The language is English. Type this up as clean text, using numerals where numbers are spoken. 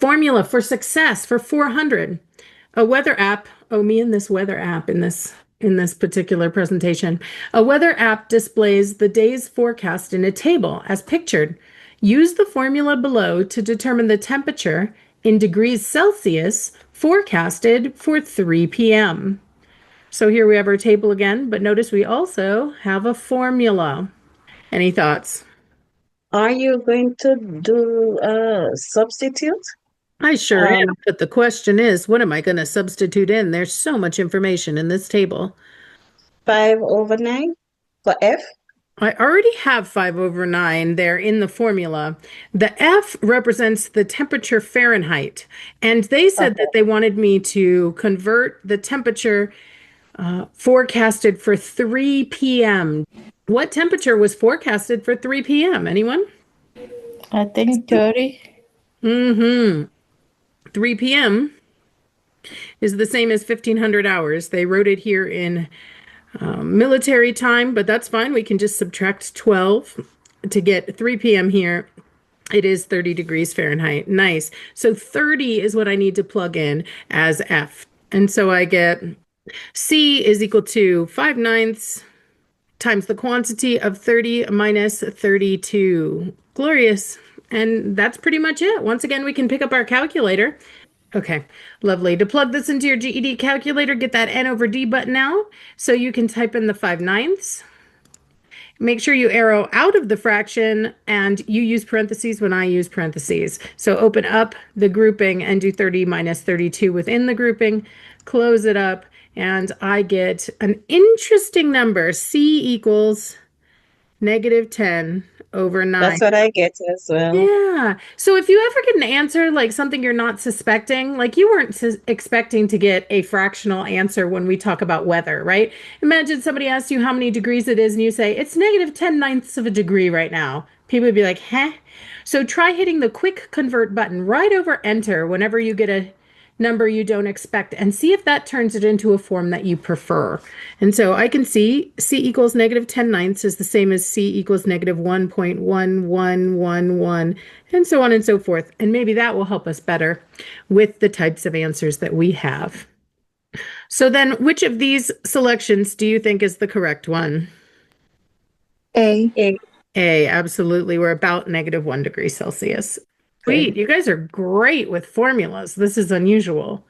Formula for success for 400. A weather app, oh, me and this weather app in this particular presentation. A weather app displays the day's forecast in a table as pictured. Use the formula below to determine the temperature in degrees Celsius forecasted for 3 p.m. So here we have our table again, but notice we also have a formula. Any thoughts? Are you going to do a substitute? I sure am, Um, but the question is, what am I going to substitute in? There's so much information in this table. 5/9 for F? I already have 5 over 9 there in the formula. The F represents the temperature Fahrenheit, and they said that Okay. they wanted me to convert the temperature forecasted for 3 p.m. What temperature was forecasted for 3 p.m.? Anyone? I think 30. Mm-hmm. 3 p.m. is the same as 1500 hours. They wrote it here in military time, but that's fine. We can just subtract 12 to get 3 p.m. here. It is 30 degrees Fahrenheit. Nice. So 30 is what I need to plug in as F. And so I get C is equal to 5/9 times the quantity of 30 minus 32. Glorious. And that's pretty much it. Once again, we can pick up our calculator. Okay, lovely. To plug this into your GED calculator, get that N over D button out so you can type in the 5/9. Make sure you arrow out of the fraction and you use parentheses when I use parentheses. So open up the grouping and do 30 minus 32 within the grouping, close it up, and I get an interesting number. C equals -10 over 9. That's what I get as well. Yeah. So if you ever get an answer like something you're not suspecting, like you weren't expecting to get a fractional answer when we talk about weather, right? Imagine somebody asks you how many degrees it is and you say, it's -10 ninths of a degree right now. People would be like, huh? So try hitting the quick convert button right over enter whenever you get a number you don't expect and see if that turns it into a form that you prefer. And so I can see C equals -10 ninths is the same as C equals -1.1111, and so on and so forth. And maybe that will help us better with the types of answers that we have. So then which of these selections do you think is the correct one? A. A. A, absolutely. We're about -1 degree Celsius. Sweet. You guys are great with formulas. This is unusual.